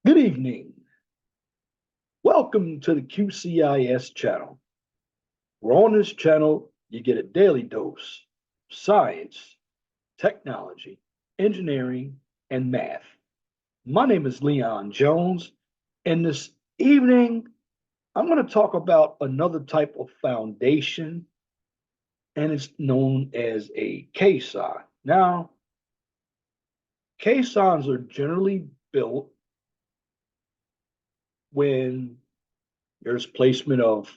Good evening. Welcome to the QCIS channel. Where on this channel, you get a daily dose of science, technology, engineering, and math. My name is Leon Jones, and this evening, I'm going to talk about another type of foundation, and it's known as a caisson. Now, caissons are generally built when there's placement of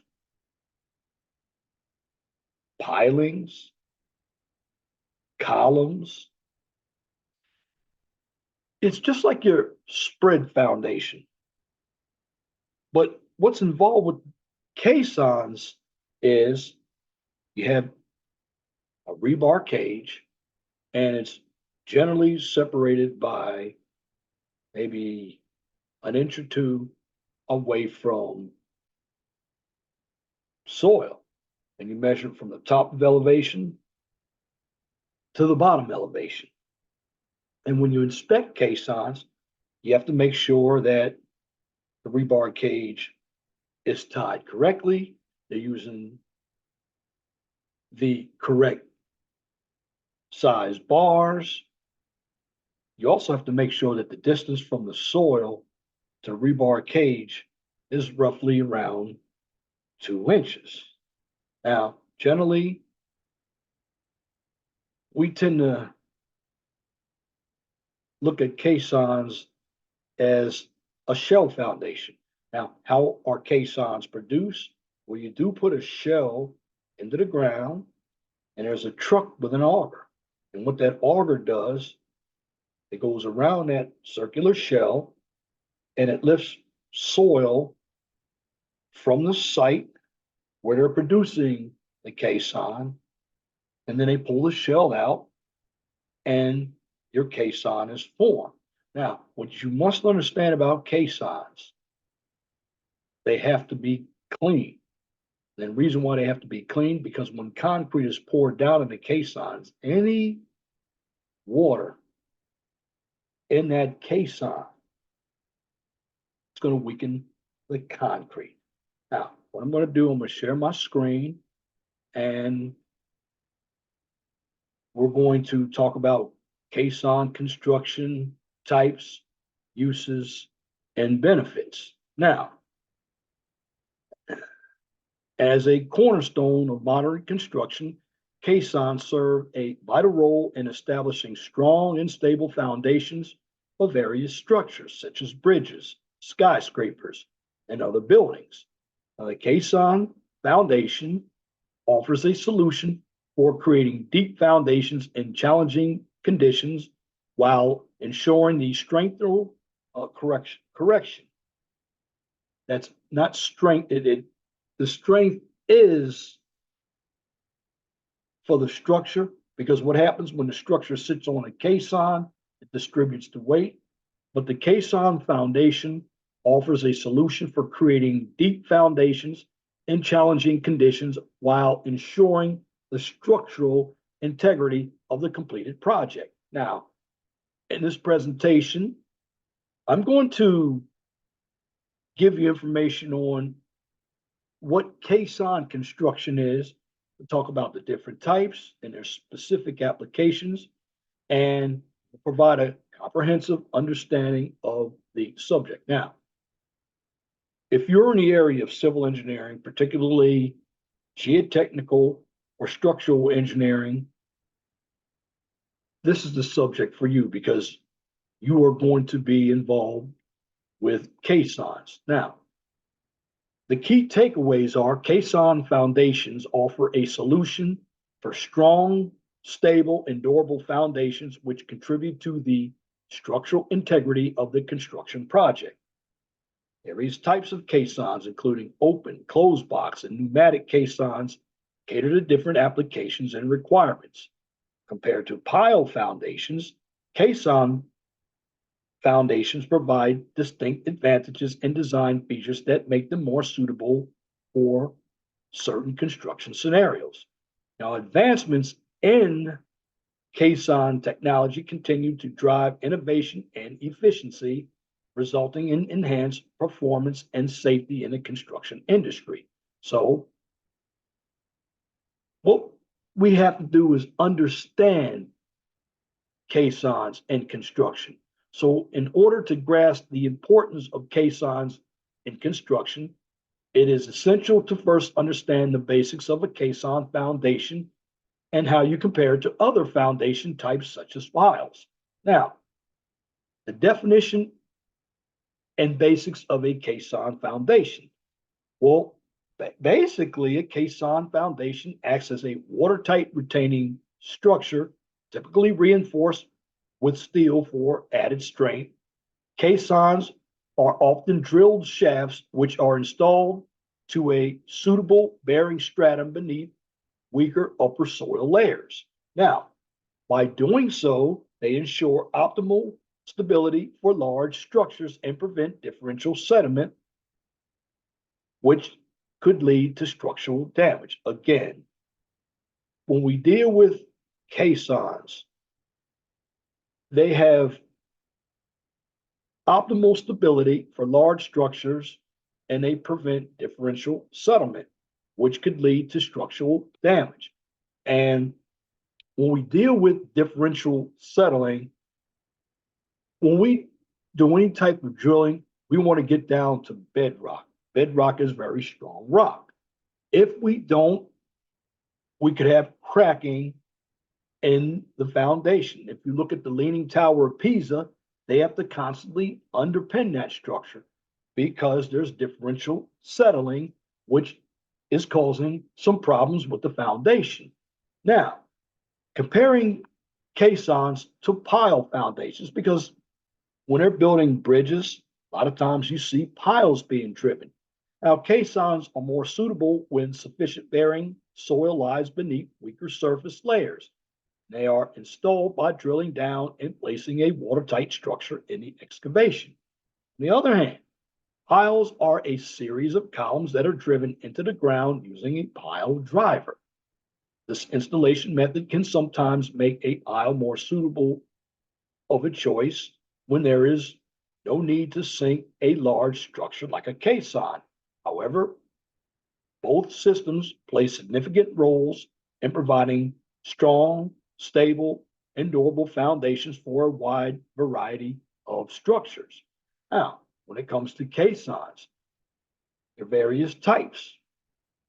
pilings, columns. It's just like your spread foundation. But what's involved with caissons is you have a rebar cage, and it's generally separated by maybe an inch or two away from soil. And you measure from the top of elevation to the bottom elevation. And when you inspect caissons, you have to make sure that the rebar cage is tied correctly. They're using the correct size bars. You also have to make sure that the distance from the soil to rebar cage is roughly around 2 inches. Now, generally, we tend to look at caissons as a shell foundation. Now, how are caissons produced? Well, you do put a shell into the ground, and there's a truck with an auger. And what that auger does, it goes around that circular shell and it lifts soil from the site where they're producing the caisson, and then they pull the shell out and your caisson is formed. Now, what you must understand about caissons, they have to be clean. And the reason why they have to be clean, because when concrete is poured down in the caissons, any water in that caisson is going to weaken the concrete. Now, what I'm going to do, I'm going to share my screen, and we're going to talk about caisson construction types, uses, and benefits. Now, as a cornerstone of modern construction, caissons serve a vital role in establishing strong and stable foundations for various structures, such as bridges, skyscrapers, and other buildings. Now, the caisson foundation offers a solution for creating deep foundations in challenging conditions while ensuring the structural correction. That's not strength. The strength is for the structure, because what happens when the structure sits on a caisson, it distributes the weight. But the caisson foundation offers a solution for creating deep foundations in challenging conditions while ensuring the structural integrity of the completed project. Now, in this presentation, I'm going to give you information on what caisson construction is. We'll talk about the different types and their specific applications, and provide a comprehensive understanding of the subject. Now, if you're in the area of civil engineering, particularly geotechnical or structural engineering, this is the subject for you, because you are going to be involved with caissons. Now, the key takeaways are caisson foundations offer a solution for strong, stable, and durable foundations which contribute to the structural integrity of the construction project. Various types of caissons, including open, closed box, and pneumatic caissons, cater to different applications and requirements. Compared to pile foundations, caisson foundations provide distinct advantages and design features that make them more suitable for certain construction scenarios. Now, advancements in caisson technology continue to drive innovation and efficiency resulting in enhanced performance and safety in the construction industry. So, what we have to do is understand caissons in construction. So, in order to grasp the importance of caissons in construction, it is essential to first understand the basics of a caisson foundation and how you compare it to other foundation types such as piles. Now, the definition and basics of a caisson foundation. Well, basically, a caisson foundation acts as a watertight retaining structure, typically reinforced with steel for added strength. Caissons are often drilled shafts which are installed to a suitable bearing stratum beneath weaker upper soil layers. Now, by doing so, they ensure optimal stability for large structures and prevent differential sediment, which could lead to structural damage. Again, when we deal with caissons, they have optimal stability for large structures and they prevent differential settlement, which could lead to structural damage. And when we deal with differential settling, when we do any type of drilling, we want to get down to bedrock. Bedrock is very strong rock. If we don't, we could have cracking in the foundation. If you look at the Leaning Tower of Pisa, they have to constantly underpin that structure because there's differential settling, which is causing some problems with the foundation. Now, comparing caissons to pile foundations, because when they're building bridges, a lot of times you see piles being driven. Now, caissons are more suitable when sufficient bearing soil lies beneath weaker surface layers. They are installed by drilling down and placing a watertight structure in the excavation. On the other hand, piles are a series of columns that are driven into the ground using a pile driver. This installation method can sometimes make a pile more suitable of a choice when there is no need to sink a large structure like a caisson. However, both systems play significant roles in providing strong, stable, and durable foundations for a wide variety of structures. Now, when it comes to caissons, there are various types.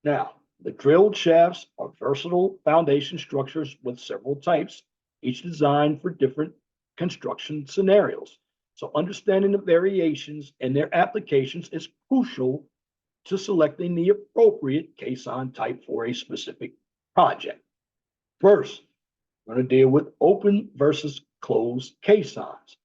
Now, the drilled shafts are versatile foundation structures with several types, each designed for different construction scenarios. So understanding the variations and their applications is crucial to selecting the appropriate caisson type for a specific project. First, we're going to deal with open versus closed caissons.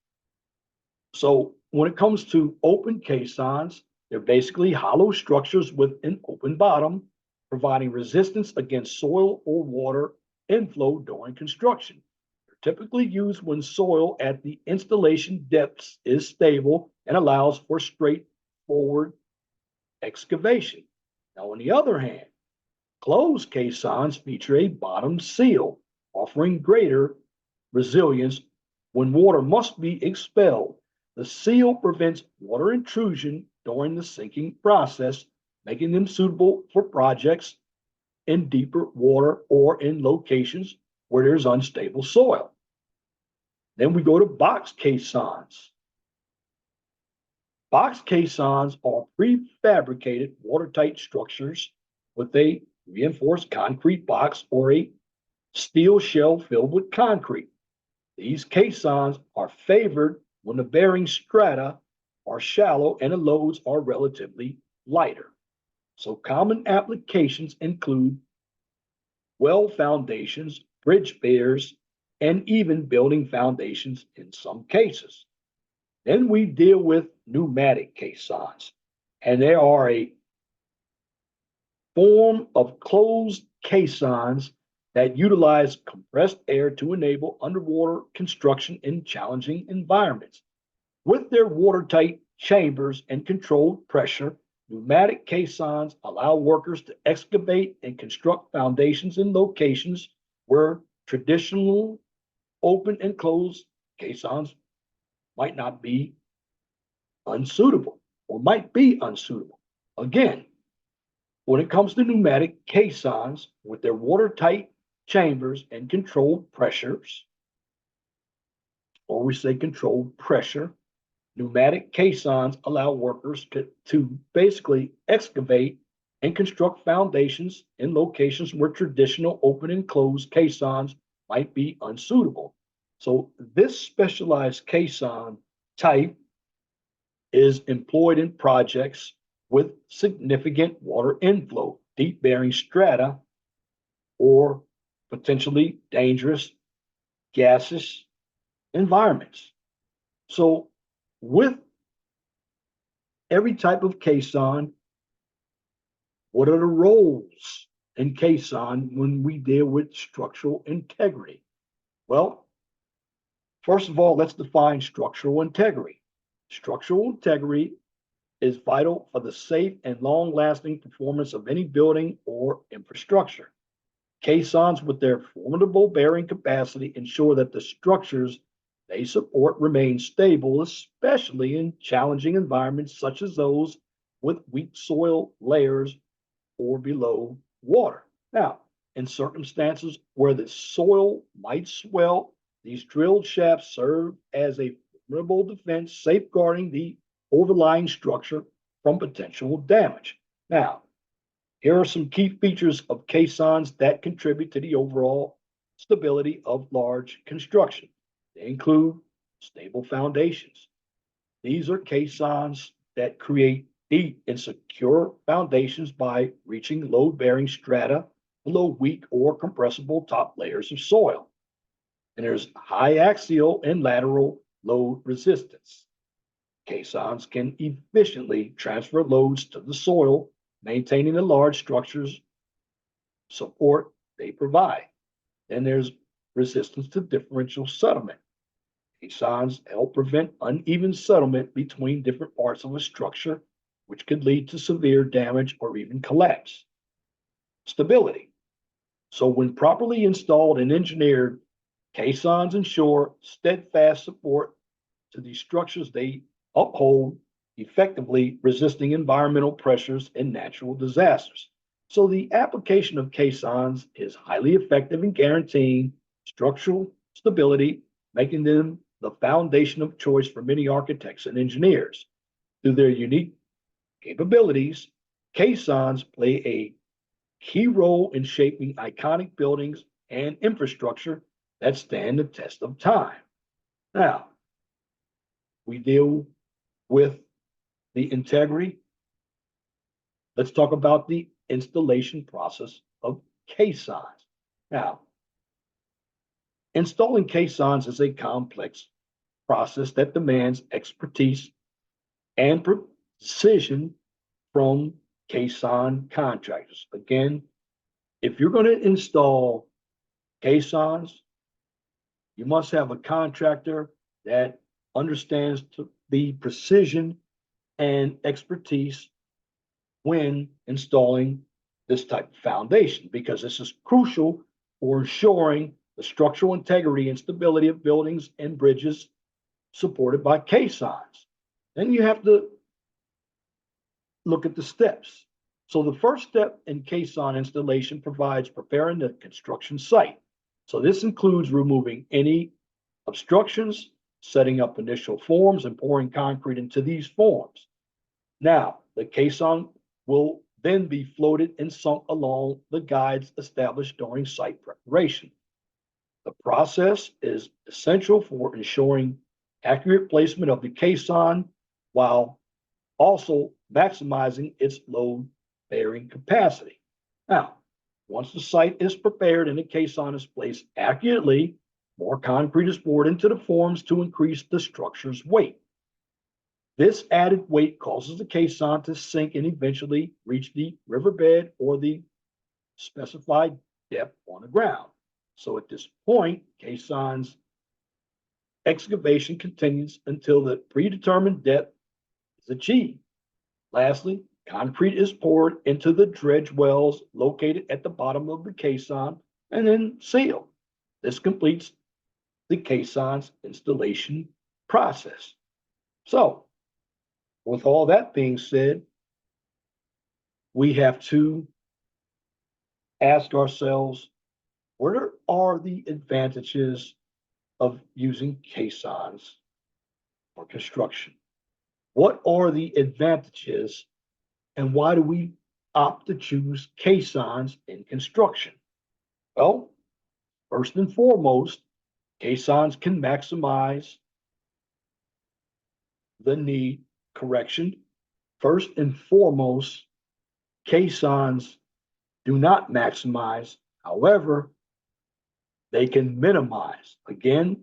So when it comes to open caissons, they're basically hollow structures with an open bottom, providing resistance against soil or water inflow during construction. They're typically used when soil at the installation depths is stable and allows for straightforward excavation. Now, on the other hand, closed caissons feature a bottom seal, offering greater resilience when water must be expelled. The seal prevents water intrusion during the sinking process, making them suitable for projects in deeper water or in locations where there's unstable soil. Then we go to box caissons. Box caissons are prefabricated watertight structures with a reinforced concrete box or a steel shell filled with concrete. These caissons are favored when the bearing strata are shallow and the loads are relatively lighter. So common applications include well foundations, bridge piers, and even building foundations in some cases. Then we deal with pneumatic caissons, and they are a form of closed caissons that utilize compressed air to enable underwater construction in challenging environments. With their watertight chambers and controlled pressure, pneumatic caissons allow workers to excavate and construct foundations in locations where traditional open and closed caissons might not be unsuitable or might be unsuitable. Again, when it comes to pneumatic caissons with their watertight chambers and controlled pressures, or we say controlled pressure, pneumatic caissons allow workers to basically excavate and construct foundations in locations where traditional open and closed caissons might be unsuitable. So this specialized caisson type is employed in projects with significant water inflow, deep bearing strata, or potentially dangerous gaseous environments. So, with every type of caisson, what are the roles in caisson when we deal with structural integrity? Well, first of all, let's define structural integrity. Structural integrity is vital for the safe and long lasting performance of any building or infrastructure. Caissons, with their formidable bearing capacity, ensure that the structures they support remain stable, especially in challenging environments such as those with weak soil layers or below water. Now, in circumstances where the soil might swell, these drilled shafts serve as a formidable defense, safeguarding the overlying structure from potential damage. Now, here are some key features of caissons that contribute to the overall stability of large construction. They include stable foundations. These are caissons that create deep and secure foundations by reaching load bearing strata below weak or compressible top layers of soil. And there's high axial and lateral load resistance. Caissons can efficiently transfer loads to the soil, maintaining the large structures support they provide. Then there's resistance to differential settlement. Caissons help prevent uneven settlement between different parts of a structure, which could lead to severe damage or even collapse. Stability. So, when properly installed and engineered, caissons ensure steadfast support to the structures they uphold, effectively resisting environmental pressures and natural disasters. So, the application of caissons is highly effective in guaranteeing structural stability, making them the foundation of choice for many architects and engineers. Through their unique capabilities, caissons play a key role in shaping iconic buildings and infrastructure that stand the test of time. Now, we deal with the integrity. Let's talk about the installation process of caissons. Now, installing caissons is a complex process that demands expertise and precision from caisson contractors. Again, if you're going to install caissons, you must have a contractor that understands the precision and expertise when installing this type of foundation, because this is crucial for ensuring the structural integrity and stability of buildings and bridges supported by caissons. Then you have to look at the steps. So the first step in caisson installation provides preparing the construction site. So this includes removing any obstructions, setting up initial forms, and pouring concrete into these forms. Now, the caisson will then be floated and sunk along the guides established during site preparation. The process is essential for ensuring accurate placement of the caisson while also maximizing its load bearing capacity. Now, once the site is prepared and the caisson is placed accurately, more concrete is poured into the forms to increase the structure's weight. This added weight causes the caisson to sink and eventually reach the riverbed or the specified depth on the ground. So at this point, caisson's excavation continues until the predetermined depth is achieved. Lastly, concrete is poured into the dredge wells located at the bottom of the caisson and then sealed. This completes the caisson's installation process. So, With all that being said, we have to ask ourselves, what are the advantages of using caissons for construction? What are the advantages and why do we opt to choose caissons in construction? Well, first and foremost, caissons can maximize the need correction. First and foremost, caissons do not maximize. However, they can minimize. Again,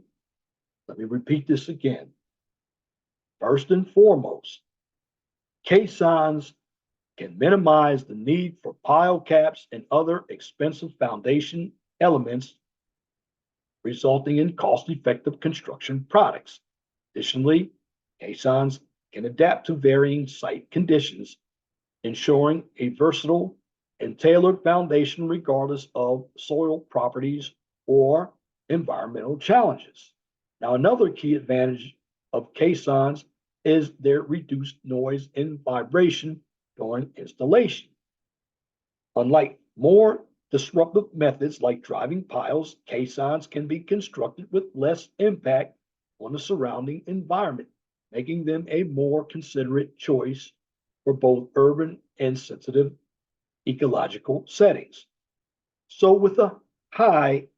let me repeat this again. First and foremost, caissons can minimize the need for pile caps and other expensive foundation elements, resulting in cost-effective construction products. Additionally, caissons can adapt to varying site conditions, ensuring a versatile and tailored foundation regardless of soil properties or environmental challenges. Now, another key advantage of caissons is their reduced noise and vibration during installation. Unlike more disruptive methods like driving piles, caissons can be constructed with less impact on the surrounding environment, making them a more considerate choice for both urban and sensitive ecological settings. So, with a high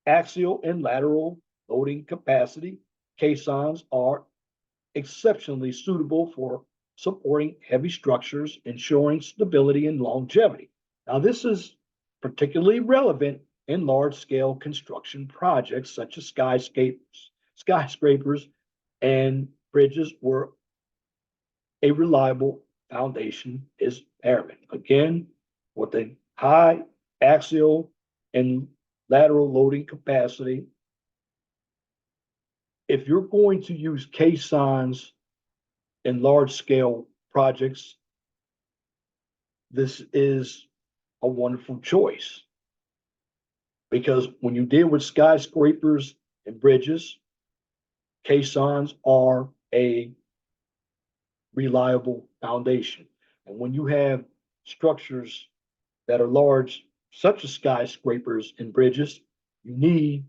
axial and lateral loading capacity, caissons are exceptionally suitable for supporting heavy structures, ensuring stability and longevity. Now, this is particularly relevant in large-scale construction projects such as skyscrapers and bridges where a reliable foundation is paramount. Again, with a high axial and lateral loading capacity, if you're going to use caissons in large scale projects, this is a wonderful choice because when you deal with skyscrapers and bridges, caissons are a reliable foundation. And when you have structures that are large, such as skyscrapers and bridges, you need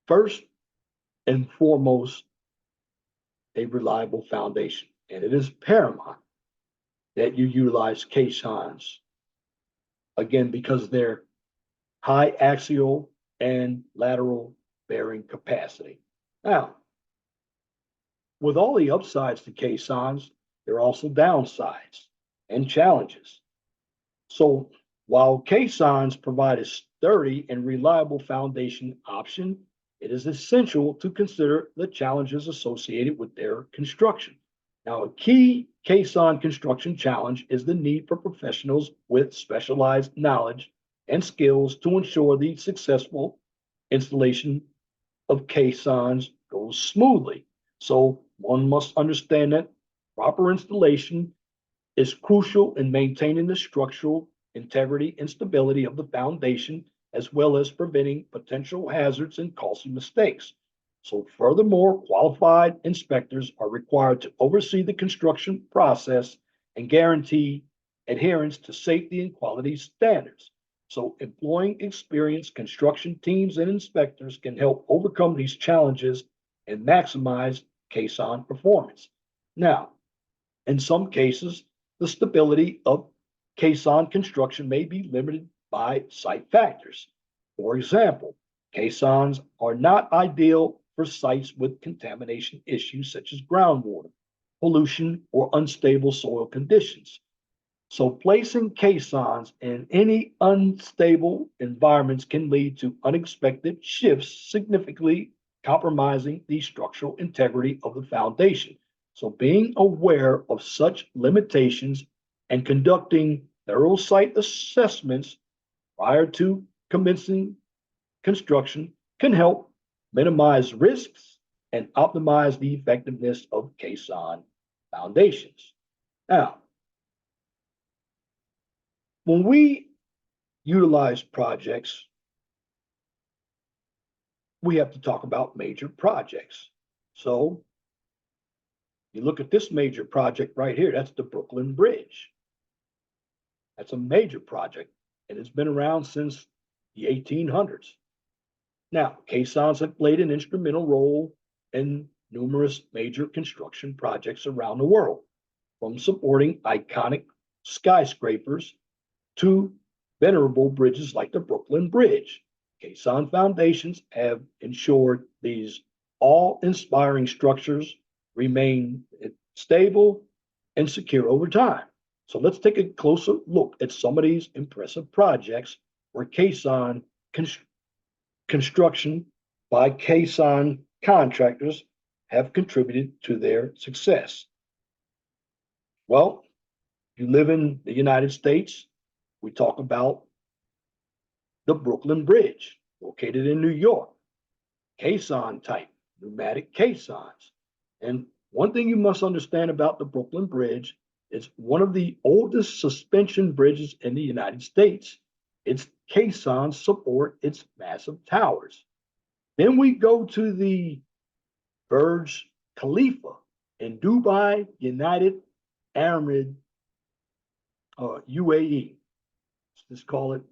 first and foremost a reliable foundation. And it is paramount that you utilize caissons, again, because they're high axial and lateral bearing capacity. Now, with all the upsides to caissons, there are also downsides and challenges. So while caissons provide a sturdy and reliable foundation option, it is essential to consider the challenges associated with their construction. Now, a key caisson construction challenge is the need for professionals with specialized knowledge and skills to ensure the successful installation of caissons goes smoothly. So one must understand that proper installation is crucial in maintaining the structural integrity and stability of the foundation, as well as preventing potential hazards and costly mistakes. So furthermore, qualified inspectors are required to oversee the construction process and guarantee adherence to safety and quality standards. So employing experienced construction teams and inspectors can help overcome these challenges and maximize caisson performance. Now, in some cases, the stability of caisson construction may be limited by site factors. For example, caissons are not ideal for sites with contamination issues such as groundwater, pollution, or unstable soil conditions. So placing caissons in any unstable environments can lead to unexpected shifts, significantly compromising the structural integrity of the foundation. So being aware of such limitations and conducting thorough site assessments prior to commencing construction can help minimize risks and optimize the effectiveness of caisson foundations. Now, when we utilize projects, we have to talk about major projects. So You look at this major project right here, that's the Brooklyn Bridge. That's a major project, and it's been around since the 1800s. Now, caissons have played an instrumental role in numerous major construction projects around the world, from supporting iconic skyscrapers to venerable bridges like the Brooklyn Bridge. Caisson foundations have ensured these awe-inspiring structures remain stable and secure over time. So let's take a closer look at some of these impressive projects where caisson construction by caisson contractors have contributed to their success. Well, you live in the United States, we talk about the Brooklyn Bridge, located in New York, caisson type, pneumatic caissons. And one thing you must understand about the Brooklyn Bridge, it's one of the oldest suspension bridges in the United States. Its caissons support its massive towers. Then we go to the Burj Khalifa in Dubai, United Arab UAE. Let's call it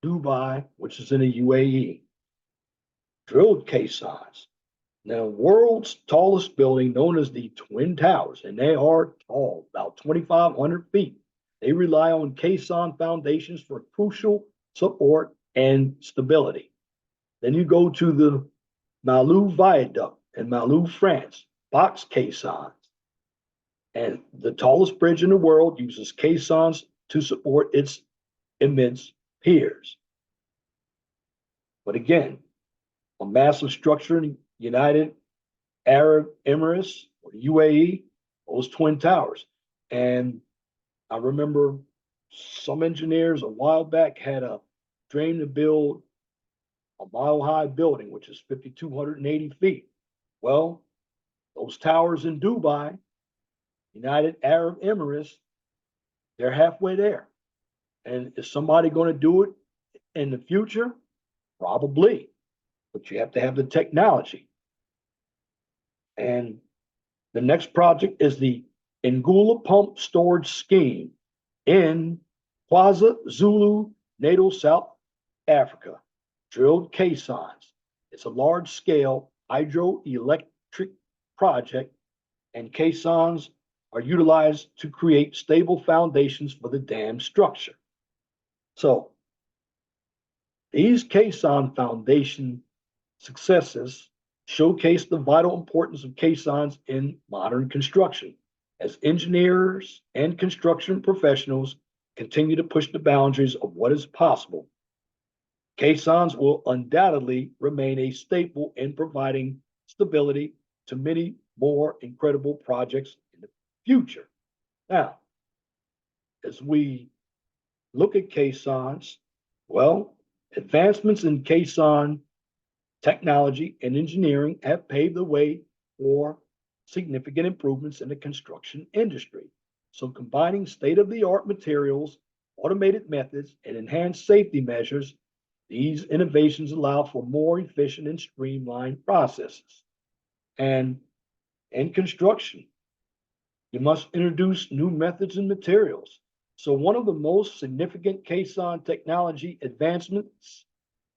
Dubai, which is in the UAE. Drilled caissons. Now, world's tallest building, known as the Twin Towers, and they are tall, about 2,500 feet. They rely on caisson foundations for crucial support and stability. Then you go to the Malou Viaduct in Malou, France, box caissons. And the tallest bridge in the world uses caissons to support its immense piers. But again, a massive structure in the United Arab Emirates or the UAE, those Twin Towers. And I remember some engineers a while back had a dream to build a mile-high building, which is 5,280 feet. Well, those towers in Dubai, United Arab Emirates, they're halfway there. And is somebody going to do it in the future? Probably, but you have to have the technology. And the next project is the Ngula Pump Storage Scheme in Plaza Zulu, Natal, South Africa. Drilled caissons. It's a large-scale hydroelectric project, and caissons are utilized to create stable foundations for the dam structure. So, these caisson foundation successes showcase the vital importance of caissons in modern construction as engineers and construction professionals continue to push the boundaries of what is possible. Caissons will undoubtedly remain a staple in providing stability to many more incredible projects in the future. Now, as we look at caissons, well, advancements in caisson technology and engineering have paved the way for significant improvements in the construction industry. So combining state-of-the-art materials, automated methods, and enhanced safety measures, these innovations allow for more efficient and streamlined processes. And in construction, you must introduce new methods and materials. So one of the most significant caisson technology advancements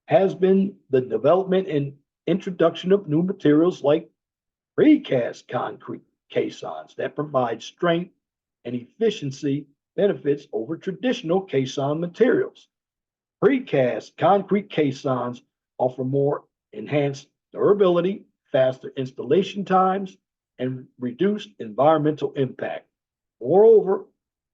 has been the development and introduction of new materials like precast concrete caissons that provide strength and efficiency benefits over traditional caisson materials. Precast concrete caissons offer more enhanced durability, faster installation times, and reduced environmental impact. Moreover,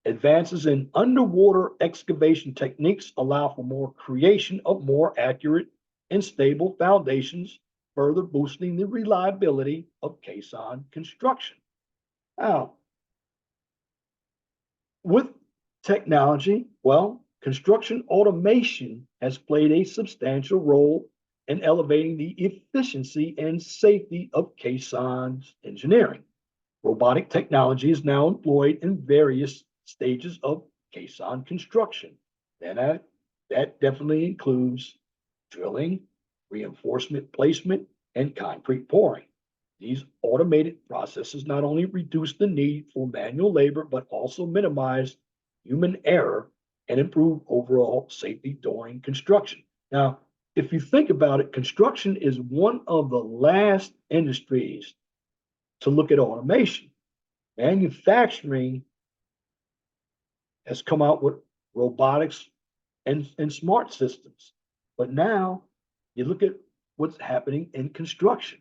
advances in underwater excavation techniques allow for more creation of more accurate and stable foundations, further boosting the reliability of caisson construction. Now, with technology, well, construction automation has played a substantial role in elevating the efficiency and safety of caissons engineering. Robotic technology is now employed in various stages of caisson construction. And that definitely includes drilling, reinforcement placement, and concrete pouring. These automated processes not only reduce the need for manual labor, but also minimize human error and improve overall safety during construction. Now, if you think about it, construction is one of the last industries to look at automation. Manufacturing has come out with robotics and smart systems. But now you look at what's happening in construction.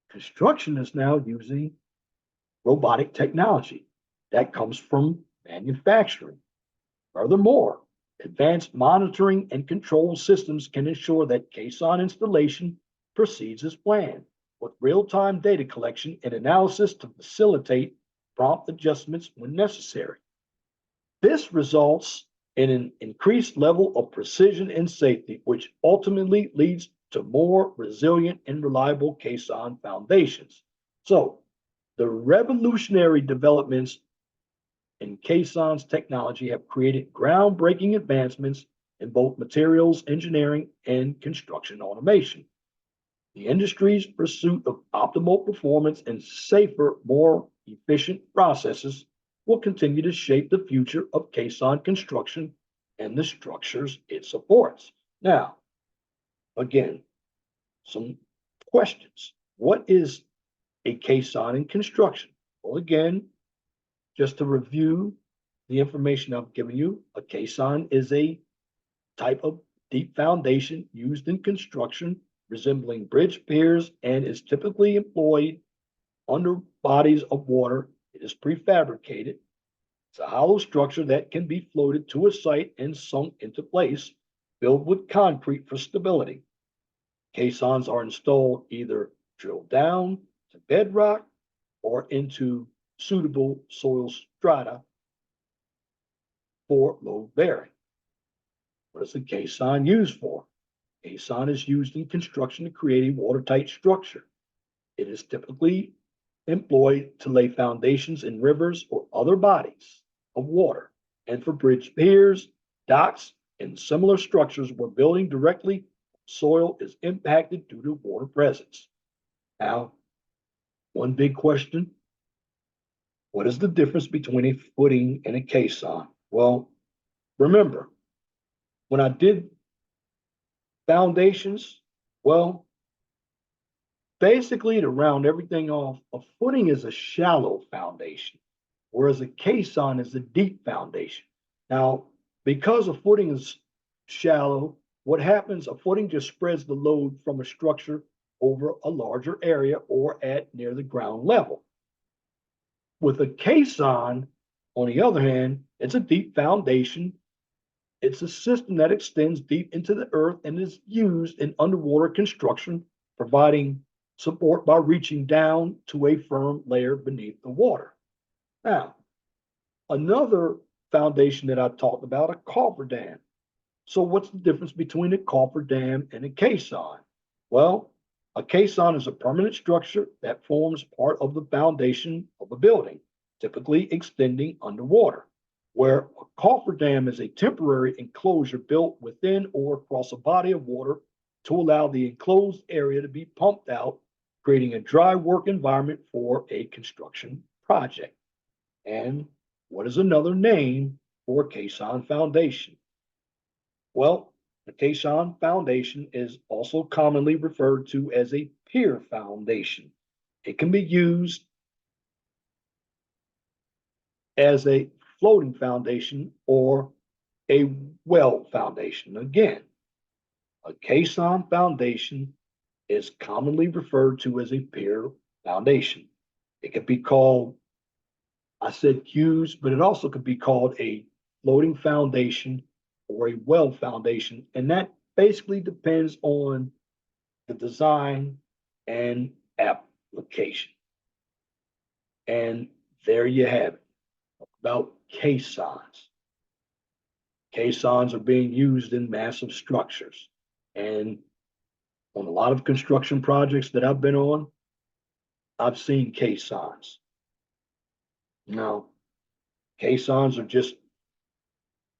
Construction is now using robotic technology that comes from manufacturing. Furthermore, advanced monitoring and control systems can ensure that caisson installation proceeds as planned, with real-time data collection and analysis to facilitate prompt adjustments when necessary. This results in an increased level of precision and safety, which ultimately leads to more resilient and reliable caisson foundations. So, the revolutionary developments in caissons technology have created groundbreaking advancements in both materials engineering and construction automation. The industry's pursuit of optimal performance and safer, more efficient processes will continue to shape the future of caisson construction and the structures it supports. Now, again, some questions. What is a caisson in construction? Well, again, just to review the information I've given you, a caisson is a type of deep foundation used in construction resembling bridge piers and is typically employed under bodies of water. It is prefabricated. It's a hollow structure that can be floated to a site and sunk into place, filled with concrete for stability. Caissons are installed either drilled down to bedrock or into suitable soil strata for load bearing. What is a caisson used for? Caisson is used in construction to create a watertight structure. It is typically employed to lay foundations in rivers or other bodies of water and for bridge piers, docks, and similar structures where building directly soil is impacted due to water presence. Now, one big question, what is the difference between a footing and a caisson? Well, remember, when I did foundations, well, basically to round everything off, a footing is a shallow foundation, whereas a caisson is a deep foundation. Now, because a footing is shallow, what happens, a footing just spreads the load from a structure over a larger area or at near the ground level. With a caisson, on the other hand, it's a deep foundation. It's a system that extends deep into the earth and is used in underwater construction, providing support by reaching down to a firm layer beneath the water. Now, another foundation that I talked about, a cofferdam. So what's the difference between a cofferdam and a caisson? Well, a caisson is a permanent structure that forms part of the foundation of a building, typically extending underwater, where a cofferdam is a temporary enclosure built within or across a body of water to allow the enclosed area to be pumped out, creating a dry work environment for a construction project. And what is another name for a caisson foundation? Well, the caisson foundation is also commonly referred to as a pier foundation. It can be used as a floating foundation or a well foundation. Again, a caisson foundation is commonly referred to as a pier foundation. It could be called, I said used, but it also could be called a floating foundation or a well foundation. And that basically depends on the design and application. And there you have it about caissons. Caissons are being used in massive structures. And on a lot of construction projects that I've been on, I've seen caissons. Now, caissons are just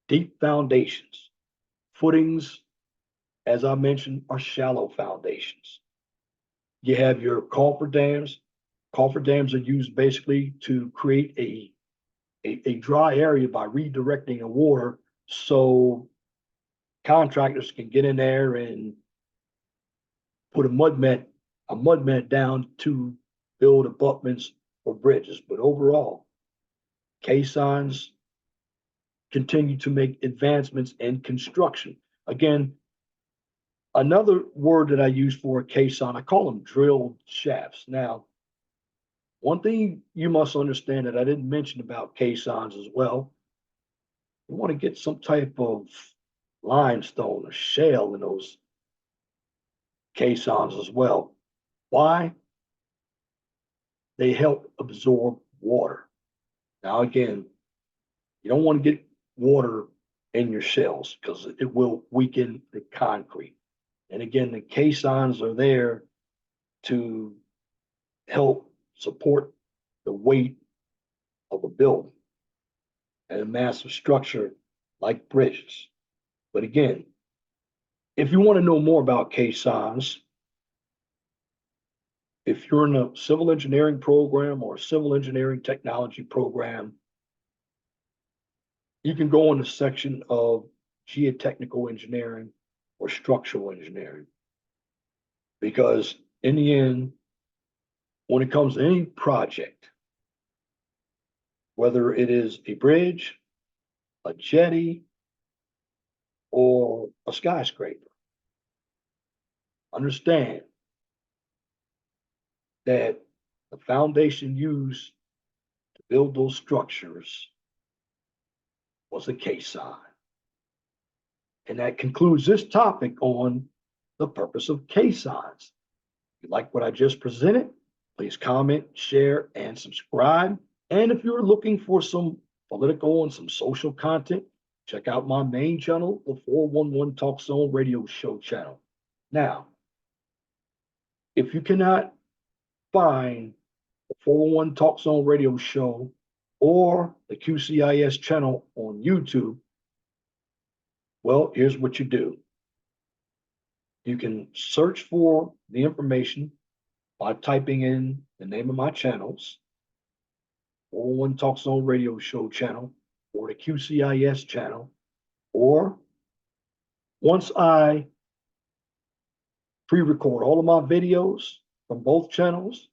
deep foundations. Footings, as I mentioned, are shallow foundations. You have your cofferdams, Cofferdams are used basically to create a dry area by redirecting the water so contractors can get in there and put a mud mat down to build abutments or bridges. But overall, caissons continue to make advancements in construction. Again, another word that I use for a caisson, I call them drilled shafts. Now, one thing you must understand that I didn't mention about caissons as well, you want to get some type of limestone or shale in those caissons as well. Why? They help absorb water. Now, again, you don't want to get water in your shells because it will weaken the concrete. And again, the caissons are there to help support the weight of a building and a massive structure like bridges. But again, if you want to know more about caissons, if you're in a civil engineering program or a civil engineering technology program, you can go in the section of geotechnical engineering or structural engineering. Because in the end, when it comes to any project, whether it is a bridge, a jetty, or a skyscraper, understand that the foundation used to build those structures was a caisson. And that concludes this topic on the purpose of caissons. If you like what I just presented, please comment, share, and subscribe. And if you're looking for some political and some social content, check out my main channel, the 411 Talk Zone Radio Show channel. Now, if you cannot find the 411 Talk Zone Radio Show or the QCIS channel on YouTube, well, here's what you do. You can search for the information by typing in the name of my channels, 411 Talk Zone Radio Show channel, or the QCIS channel, or once I pre-record all of my videos from both channels,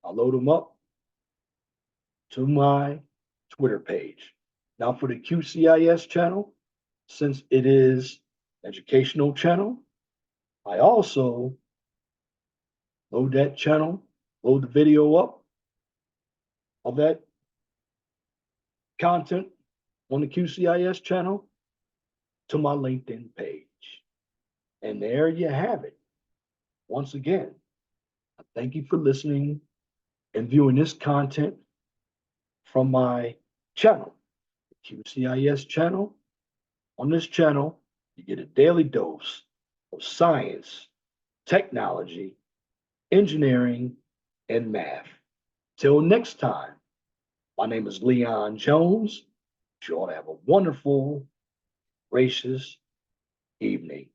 I'll load them up to my Twitter page. Now for the QCIS channel, since it is educational channel, I also load that channel, load the video up of that content on the QCIS channel to my LinkedIn page. And there you have it. Once again, I thank you for listening and viewing this content from my channel, the QCIS channel. On this channel, you get a daily dose of science, technology, engineering, and math. Till next time, my name is Leon Jones. You all have a wonderful, gracious evening.